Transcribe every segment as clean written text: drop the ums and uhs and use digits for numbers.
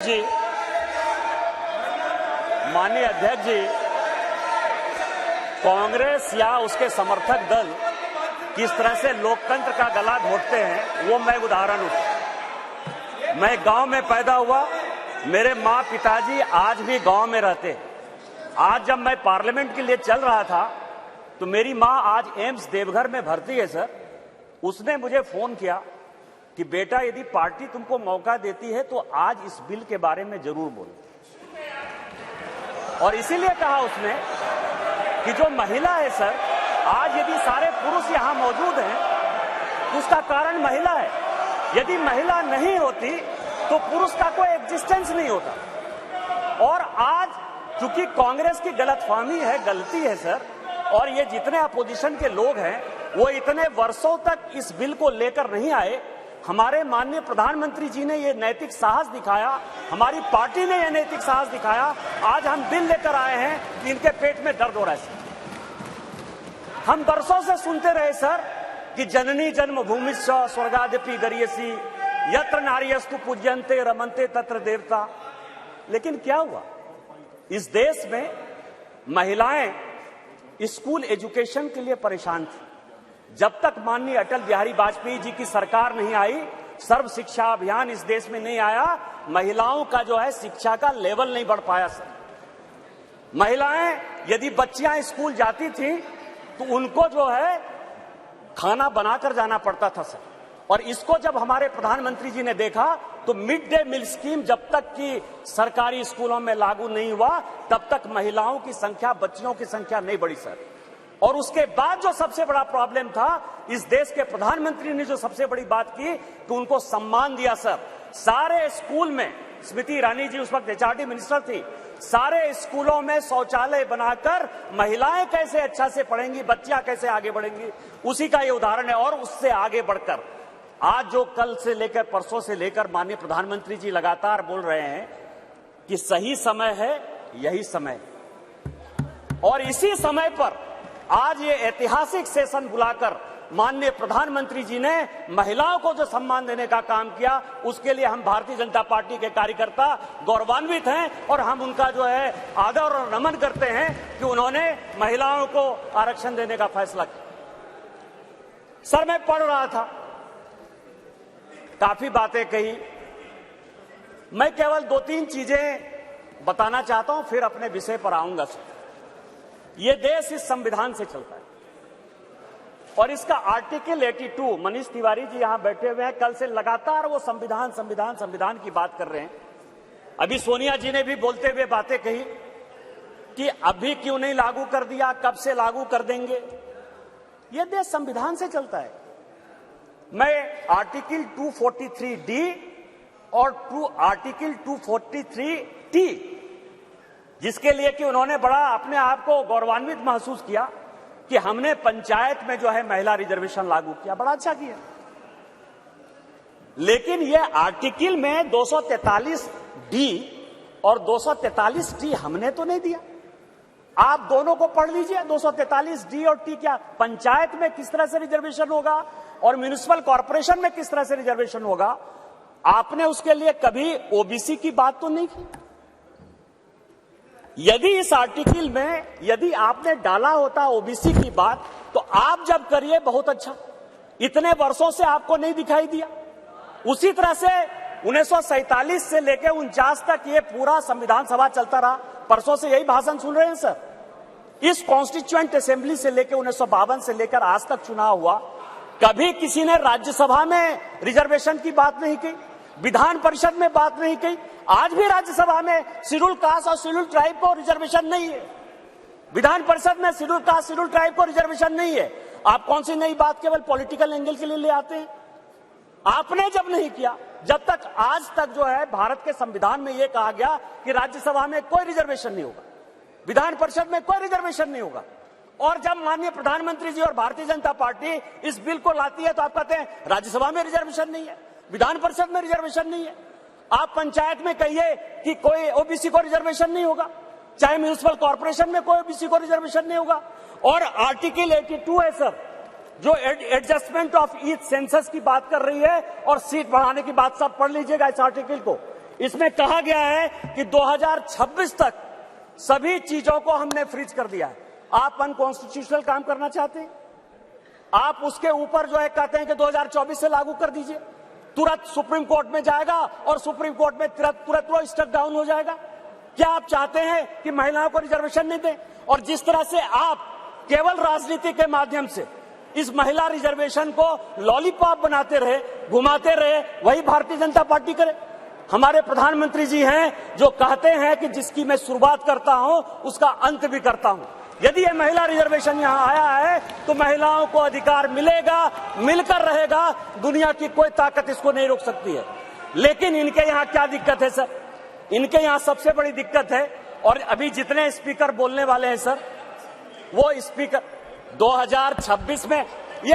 जी, माननीय अध्यक्ष जी, कांग्रेस या उसके समर्थक दल किस तरह से लोकतंत्र का गला घोटते हैं वो मैं उदाहरण हूं। मैं गांव में पैदा हुआ, मेरे मां पिताजी आज भी गांव में रहते हैं। आज जब मैं पार्लियामेंट के लिए चल रहा था तो मेरी मां आज एम्स देवघर में भर्ती है सर। उसने मुझे फोन किया कि बेटा यदि पार्टी तुमको मौका देती है तो आज इस बिल के बारे में जरूर बोलो। और इसीलिए कहा उसने कि जो महिला है सर, आज यदि सारे पुरुष यहां मौजूद हैं उसका कारण महिला है। यदि महिला नहीं होती तो पुरुष का कोई एग्जिस्टेंस नहीं होता। और आज चूंकि कांग्रेस की गलतफहमी है, गलती है सर, और ये जितने अपोजिशन के लोग हैं वो इतने वर्षों तक इस बिल को लेकर नहीं आए। हमारे माननीय प्रधानमंत्री जी ने ये नैतिक साहस दिखाया, हमारी पार्टी ने ये नैतिक साहस दिखाया। आज हम बिल लेकर आए हैं कि इनके पेट में दर्द हो रहा है। हम वर्षों से सुनते रहे सर कि जननी जन्मभूमिश्च स्वर्गादपि गरीयसी, यत्र नार्यस्तु पूज्यन्ते रमन्ते तत्र देवता। लेकिन क्या हुआ? इस देश में महिलाएं स्कूल एजुकेशन के लिए परेशान थी। जब तक माननीय अटल बिहारी वाजपेयी जी की सरकार नहीं आई, सर्व शिक्षा अभियान इस देश में नहीं आया, महिलाओं का जो है शिक्षा का लेवल नहीं बढ़ पाया सर। महिलाएं यदि बच्चियां स्कूल जाती थी तो उनको जो है खाना बनाकर जाना पड़ता था सर। और इसको जब हमारे प्रधानमंत्री जी ने देखा तो मिड डे मील स्कीम जब तक कि सरकारी स्कूलों में लागू नहीं हुआ तब तक महिलाओं की संख्या, बच्चियों की संख्या नहीं बढ़ी सर। और उसके बाद जो सबसे बड़ा प्रॉब्लम था, इस देश के प्रधानमंत्री ने जो सबसे बड़ी बात की कि उनको सम्मान दिया सर। सारे स्कूल में, स्मृति ईरानी जी उस वक्त एचआरडी मिनिस्टर थी, सारे स्कूलों में शौचालय बनाकर महिलाएं कैसे अच्छा से पढ़ेंगी, बच्चियां कैसे आगे बढ़ेंगी, उसी का ये उदाहरण है। और उससे आगे बढ़कर आज जो कल से लेकर परसों से लेकर माननीय प्रधानमंत्री जी लगातार बोल रहे हैं कि सही समय है, यही समय। और इसी समय पर आज ये ऐतिहासिक सेशन बुलाकर माननीय प्रधानमंत्री जी ने महिलाओं को जो सम्मान देने का काम किया, उसके लिए हम भारतीय जनता पार्टी के कार्यकर्ता गौरवान्वित हैं। और हम उनका जो है आदर और नमन करते हैं कि उन्होंने महिलाओं को आरक्षण देने का फैसला किया। सर, मैं पढ़ रहा था, काफी बातें कही, मैं केवल 2-3 चीजें बताना चाहता हूं, फिर अपने विषय पर आऊंगा सर। ये देश इस संविधान से चलता है और इसका आर्टिकल 82, मनीष तिवारी जी यहां बैठे हुए हैं, कल से लगातार वो संविधान संविधान संविधान की बात कर रहे हैं। अभी सोनिया जी ने भी बोलते हुए बातें कही कि अभी क्यों नहीं लागू कर दिया, कब से लागू कर देंगे। ये देश संविधान से चलता है। मैं आर्टिकल 243D और आर्टिकल 243T, जिसके लिए कि उन्होंने बड़ा अपने आप को गौरवान्वित महसूस किया कि हमने पंचायत में जो है महिला रिजर्वेशन लागू किया, बड़ा अच्छा किया। लेकिन यह आर्टिकल में 243D और 243T हमने तो नहीं दिया। आप दोनों को पढ़ लीजिए, 243D और T क्या पंचायत में किस तरह से रिजर्वेशन होगा और म्युनिसिपल कॉर्पोरेशन में किस तरह से रिजर्वेशन होगा। आपने उसके लिए कभी ओबीसी की बात तो नहीं की। यदि इस आर्टिकल में यदि आपने डाला होता ओबीसी की बात तो आप जब करिए बहुत अच्छा, इतने वर्षों से आपको नहीं दिखाई दिया। उसी तरह से 1947 से लेकर 49 तक ये पूरा संविधान सभा चलता रहा। परसों से यही भाषण सुन रहे हैं सर। इस कॉन्स्टिट्यूएंट असेंबली से लेकर 1952 से लेकर आज तक चुनाव हुआ, कभी किसी ने राज्यसभा में रिजर्वेशन की बात नहीं की, विधान परिषद में बात नहीं की। आज भी राज्यसभा में शेड्यूल कास्ट और शेड्यूल ट्राइब को रिजर्वेशन नहीं है, विधान परिषद में शेड्यूल कास्ट शेड्यूल ट्राइब को रिजर्वेशन नहीं है। आप कौन सी नई बात केवल पॉलिटिकल एंगल के लिए ले आते हैं? आपने जब नहीं किया, जब तक आज तक जो है भारत के संविधान में यह कहा गया कि राज्यसभा में कोई रिजर्वेशन नहीं होगा, विधान परिषद में कोई रिजर्वेशन नहीं होगा। और जब माननीय प्रधानमंत्री जी और भारतीय जनता पार्टी इस बिल को लाती है तो आप कहते हैं राज्यसभा में रिजर्वेशन नहीं है, विधान परिषद में रिजर्वेशन नहीं है। आप पंचायत में कहिए कि कोई ओबीसी को रिजर्वेशन नहीं होगा, चाहे म्युनिसिपल कॉर्पोरेशन में कोई ओबीसी को रिजर्वेशन नहीं होगा। और आर्टिकल 82 है सर, जो एडजस्टमेंट ऑफ ईच सेंसस की बात कर रही है और सीट बढ़ाने की बात, सब पढ़ लीजिएगा इस आर्टिकल को। इसमें कहा गया है कि 2026 तक सभी चीजों को हमने फ्रीज कर दिया है। आप अनकॉन्स्टिट्यूशनल काम करना चाहते हैं, आप उसके ऊपर जो है कहते हैं कि 2024 से लागू कर दीजिए, तुरंत सुप्रीम कोर्ट में जाएगा और सुप्रीम कोर्ट में तुरंत स्टक डाउन हो जाएगा। क्या आप चाहते हैं कि महिलाओं को रिजर्वेशन नहीं दें? और जिस तरह से आप केवल राजनीति के माध्यम से इस महिला रिजर्वेशन को लॉलीपॉप बनाते रहे, घुमाते रहे, वही भारतीय जनता पार्टी करे। हमारे प्रधानमंत्री जी हैं जो कहते हैं कि जिसकी मैं शुरुआत करता हूं उसका अंत भी करता हूं। यदि ये महिला रिजर्वेशन यहां आया है तो महिलाओं को अधिकार मिलेगा, मिलकर रहेगा, दुनिया की कोई ताकत इसको नहीं रोक सकती है। लेकिन इनके यहां क्या दिक्कत है सर? इनके यहां सबसे बड़ी दिक्कत है, और अभी जितने स्पीकर बोलने वाले हैं सर, वो स्पीकर 2026 में ये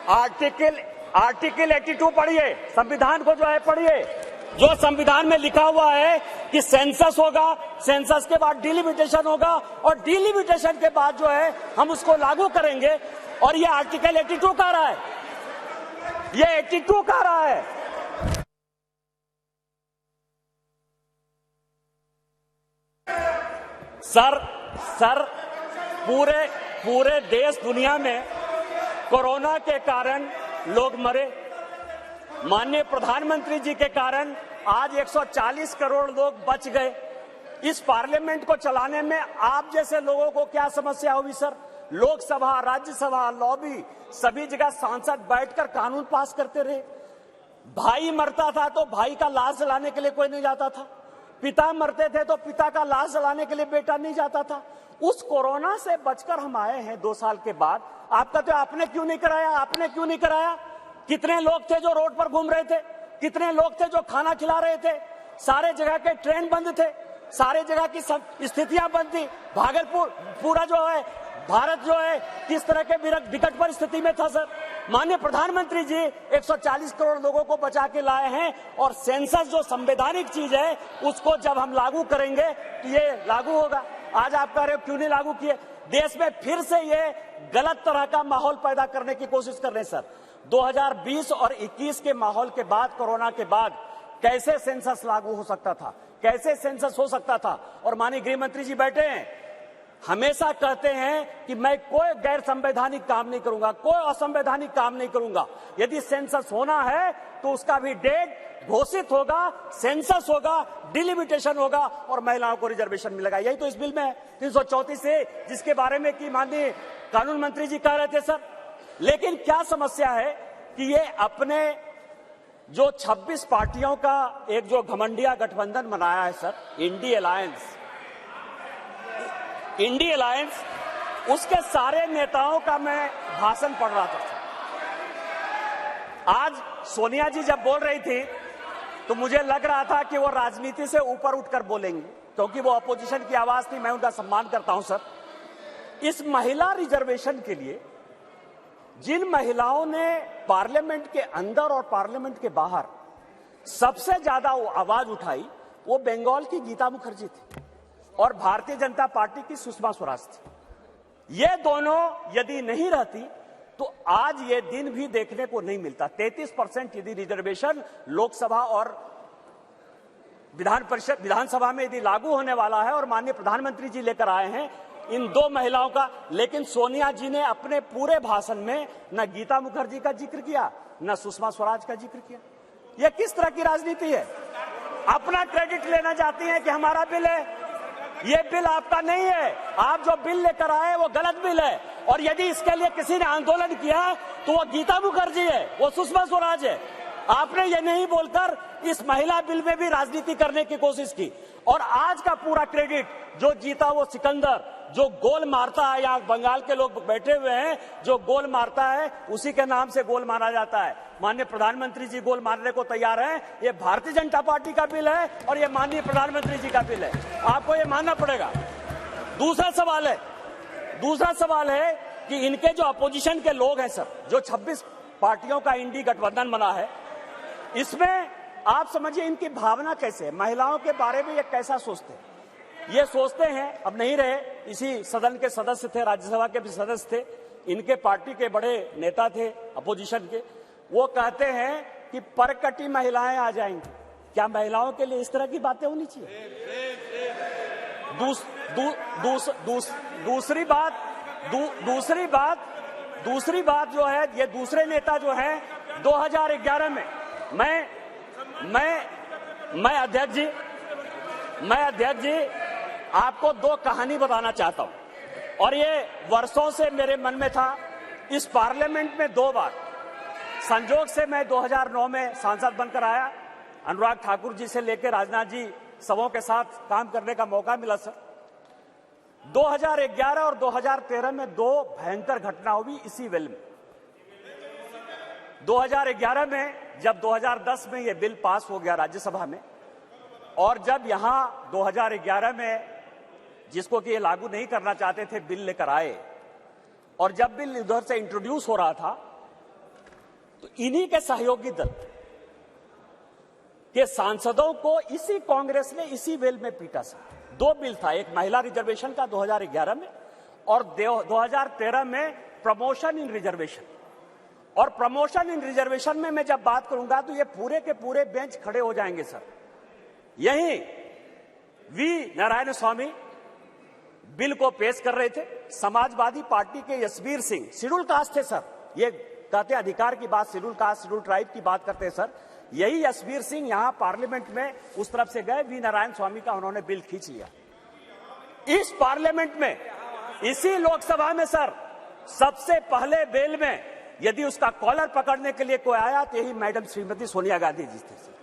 आर्टिकल 82 पढ़िए, संविधान को जो है पढ़िए, जो संविधान में लिखा हुआ है कि सेंसस होगा, सेंसस के बाद डिलिमिटेशन होगा, और डिलिमिटेशन के बाद जो है हम उसको लागू करेंगे। और ये आर्टिकल 82 कह रहा है, ये 82 कह रहा है। सर पूरे देश दुनिया में कोरोना के कारण लोग मरे, माननीय प्रधानमंत्री जी के कारण आज 140 करोड़ लोग बच गए। इस पार्लियामेंट को चलाने में आप जैसे लोगों को क्या समस्या हुई सर? लोकसभा, राज्यसभा, लॉबी, सभी जगह सांसद बैठकर कानून पास करते रहे। भाई मरता था तो भाई का लाश जलाने के लिए कोई नहीं जाता था, पिता मरते थे तो पिता का लाश जलाने के लिए बेटा नहीं जाता था। उस कोरोना से बचकर हम आए हैं 2 साल के बाद। आपका तो आपने क्यों नहीं कराया? आपने क्यों नहीं कराया? कितने लोग थे जो रोड पर घूम रहे थे? कितने लोग थे जो खाना खिला रहे थे? सारे जगह के ट्रेन बंद थे, सारे जगह की स्थितियां बंद थी। भागलपुर पूरा जो है भारत जो है किस तरह के विकट परिस्थिति में था सर? माननीय प्रधानमंत्री जी 140 करोड़ लोगों को बचा के लाए हैं, और सेंसस जो संवैधानिक चीज है उसको जब हम लागू करेंगे तो ये लागू होगा। आज आप कह रहे हो क्यों नहीं लागू किए? देश में फिर से ये गलत तरह का माहौल पैदा करने की कोशिश कर रहे हैं सर। 2020 और 21 के माहौल के बाद, कोरोना के बाद कैसे सेंसस लागू हो सकता था? कैसे सेंसस हो सकता था? और माननीय गृह मंत्री जी बैठे हैं, हमेशा कहते हैं कि मैं कोई गैर संवैधानिक काम नहीं करूंगा, कोई असंवैधानिक काम नहीं करूंगा। यदि सेंसस होना है तो उसका भी डेट घोषित होगा, सेंसस होगा, डिलिमिटेशन होगा और महिलाओं को रिजर्वेशन मिलेगा। यही तो इस बिल में है 334 से, जिसके बारे में कि माननीय कानून मंत्री जी कह रहे थे सर। लेकिन क्या समस्या है कि ये अपने जो 26 पार्टियों का एक जो घमंडिया गठबंधन बनाया है सर, इंडी अलायंस, उसके सारे नेताओं का मैं भाषण पढ़ रहा था। आज सोनिया जी जब बोल रही थी तो मुझे लग रहा था कि वो राजनीति से ऊपर उठकर बोलेंगी, क्योंकि वो अपोजिशन की आवाज थी। मैं उनका सम्मान करता हूं सर। इस महिला रिजर्वेशन के लिए जिन महिलाओं ने पार्लियामेंट के अंदर और पार्लियामेंट के बाहर सबसे ज्यादा आवाज उठाई, वो बंगाल की गीता मुखर्जी थी और भारतीय जनता पार्टी की सुषमा स्वराज थी। ये दोनों यदि नहीं रहती तो आज ये दिन भी देखने को नहीं मिलता। 33% यदि रिजर्वेशन लोकसभा और विधानसभा में यदि लागू होने वाला है और माननीय प्रधानमंत्री जी लेकर आए हैं इन दो महिलाओं का, लेकिन सोनिया जी ने अपने पूरे भाषण में न गीता मुखर्जी का जिक्र किया, न सुषमा स्वराज का जिक्र किया। यह किस तरह की राजनीति है? अपना क्रेडिट लेना चाहती हैं कि हमारा बिल है। ये बिल आपका नहीं है। आप जो बिल लेकर आए वो गलत बिल है, और यदि इसके लिए किसी ने आंदोलन किया तो वो गीता मुखर्जी है, वो सुषमा स्वराज है। आपने ये नहीं बोलकर इस महिला बिल में भी राजनीति करने की कोशिश की, और आज का पूरा क्रेडिट जो जीता वो सिकंदर, जो गोल मारता है, यहाँ बंगाल के लोग बैठे हुए हैं, जो गोल मारता है उसी के नाम से गोल मारा जाता है। माननीय प्रधानमंत्री जी गोल मारने को तैयार हैं। ये भारतीय जनता पार्टी का बिल है और ये माननीय प्रधानमंत्री जी का बिल है, आपको ये मानना पड़ेगा। दूसरा सवाल है कि इनके जो अपोजिशन के लोग हैं सर, जो 26 पार्टियों का इंडी गठबंधन बना है, इसमें आप समझिए इनकी भावना कैसे है, महिलाओं के बारे में ये कैसा सोचते हैं। ये सोचते हैं, अब नहीं रहे, इसी सदन के सदस्य थे, राज्यसभा के भी सदस्य थे, इनके पार्टी के बड़े नेता थे अपोजिशन के, वो कहते हैं कि परकटी महिलाएं आ जाएंगी, क्या महिलाओं के लिए इस तरह की बातें होनी चाहिए? दूसरी बात जो है, ये दूसरे नेता जो है 2011 में मैं अध्यक्ष जी आपको दो कहानी बताना चाहता हूं, और ये वर्षों से मेरे मन में था। इस पार्लियामेंट में 2 बार संजोग से मैं 2009 में सांसद बनकर आया। अनुराग ठाकुर जी से लेकर राजनाथ जी सबों के साथ काम करने का मौका मिला सर। 2011 और 2013 में 2 भयंकर घटना हुई इसी वेल में। 2011 में जब 2010 में ये बिल पास हो गया राज्यसभा में, और जब यहां 2011 में जिसको कि ये लागू नहीं करना चाहते थे बिल लेकर आए, और जब बिल इधर से इंट्रोड्यूस हो रहा था तो इन्हीं के सहयोगी दल के सांसदों को इसी कांग्रेस ने इसी वेल में पीटा सर। 2 बिल था, एक महिला रिजर्वेशन का 2011 में, और 2013 में प्रमोशन इन रिजर्वेशन। और प्रमोशन इन रिजर्वेशन में मैं जब बात करूंगा तो ये पूरे के पूरे बेंच खड़े हो जाएंगे सर। यही वी नारायण स्वामी बिल को पेश कर रहे थे। समाजवादी पार्टी के यशवीर सिंह शेड्यूल कास्ट थे सर, ये कहते अधिकार की बात, शेड्यूल कास्ट शेड्यूल ट्राइब की बात करते हैं सर। यही यशवीर सिंह यहां पार्लियामेंट में उस तरफ से गए, वी नारायण स्वामी का उन्होंने बिल खींच लिया। इस पार्लियामेंट में, इसी लोकसभा में सर, सबसे पहले बिल में यदि उसका कॉलर पकड़ने के लिए कोई आया तो यही मैडम श्रीमती सोनिया गांधी जी थे सर।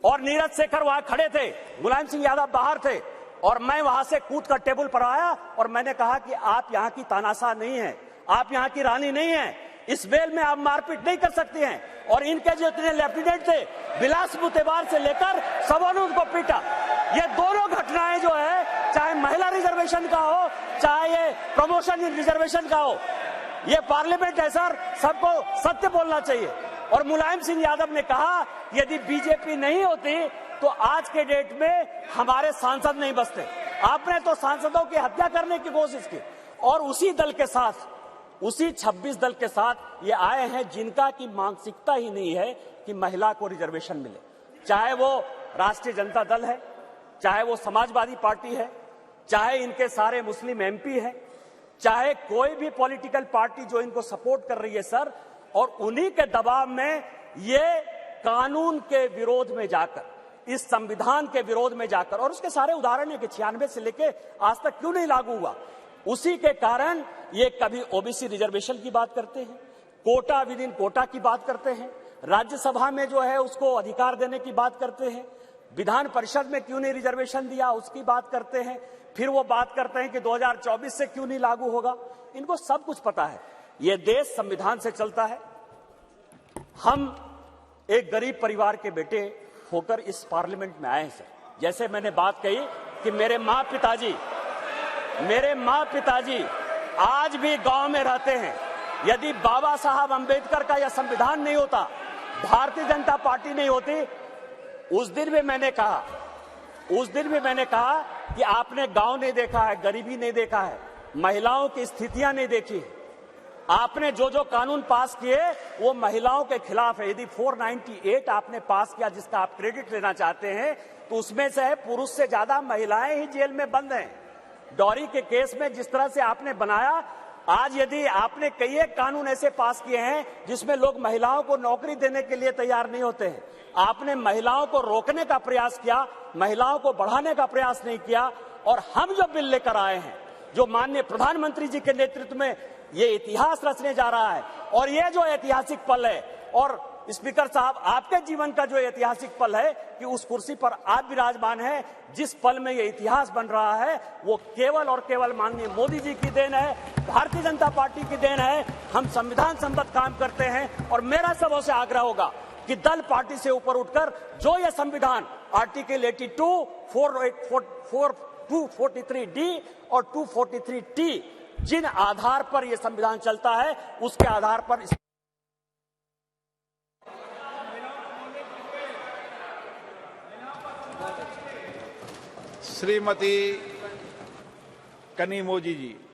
और नीरज शेखर वहां खड़े थे, मुलायम सिंह यादव बाहर थे, और मैं वहां से कूद कर टेबल पर आया और मैंने कहा कि आप यहां की तानाशाह नहीं है, आप यहां की रानी नहीं है, इस बेल में आप मारपीट नहीं कर सकते हैं। और इनके जो इतने लेफ्टिनेंट थे, बिलास मुतेबार से लेकर सबों ने उनको पीटा। ये दोनों घटनाएं जो है, चाहे महिला रिजर्वेशन का हो, चाहे ये प्रमोशन इन रिजर्वेशन का हो, ये पार्लियामेंट है सर, सबको सत्य बोलना चाहिए। और मुलायम सिंह यादव ने कहा यदि बीजेपी नहीं होती तो आज के डेट में हमारे सांसद नहीं बचते। आपने तो सांसदों की हत्या करने की कोशिश की, और उसी दल के साथ, उसी 26 दल के साथ ये आए हैं जिनका की मानसिकता ही नहीं है कि महिला को रिजर्वेशन मिले। चाहे वो राष्ट्रीय जनता दल है, चाहे वो समाजवादी पार्टी है, चाहे इनके सारे मुस्लिम एमपी है, चाहे कोई भी पॉलिटिकल पार्टी जो इनको सपोर्ट कर रही है सर, और उन्हीं के दबाव में ये कानून के विरोध में जाकर, इस संविधान के विरोध में जाकर, और उसके सारे उदाहरण है कि 96 से लेके आज तक क्यों नहीं लागू हुआ, उसी के कारण ये कभी ओबीसी रिजर्वेशन की बात करते हैं, कोटा विद इन कोटा की बात करते हैं, राज्यसभा में जो है उसको अधिकार देने की बात करते हैं, विधान परिषद में क्यों नहीं रिजर्वेशन दिया उसकी बात करते हैं, फिर वो बात करते हैं कि 2024 से क्यों नहीं लागू होगा। इनको सब कुछ पता है, ये देश संविधान से चलता है। हम एक गरीब परिवार के बेटे होकर इस पार्लियामेंट में आए हैं सर। जैसे मैंने बात कही कि मेरे माँ पिताजी आज भी गांव में रहते हैं। यदि बाबा साहब अंबेडकर का यह संविधान नहीं होता, भारतीय जनता पार्टी नहीं होती, उस दिन भी मैंने कहा कि आपने गांव नहीं देखा है, गरीबी नहीं देखा है, महिलाओं की स्थितियां नहीं देखी है। आपने जो जो कानून पास किए वो महिलाओं के खिलाफ है। यदि 498 आपने पास किया जिसका आप क्रेडिट लेना चाहते हैं, तो उसमें से है पुरुष से ज्यादा महिलाएं ही जेल में बंद हैं। डॉरी के केस में जिस तरह से आपने बनाया, आज यदि आपने कई एक कानून ऐसे पास किए हैं जिसमें लोग महिलाओं को नौकरी देने के लिए तैयार नहीं होते हैं, आपने महिलाओं को रोकने का प्रयास किया, महिलाओं को बढ़ाने का प्रयास नहीं किया। और हम जो बिल लेकर आए हैं, जो माननीय प्रधानमंत्री जी के नेतृत्व में ये इतिहास रचने जा रहा है, और ये जो ऐतिहासिक पल है, और स्पीकर साहब आपके जीवन का जो ऐतिहासिक पल है कि उस कुर्सी पर आप विराजमान हैं, जिस पल में ये इतिहास बन रहा है वो केवल और केवल माननीय मोदी जी की देन है, भारतीय जनता पार्टी की देन है। हम संविधान सम्मत काम करते हैं, और मेरा सबों से आग्रह होगा कि दल पार्टी से ऊपर उठकर जो ये संविधान आर्टिकल 82, 243D और 243T जिन आधार पर यह संविधान चलता है, उसके आधार पर श्रीमती कनिमोझी जी।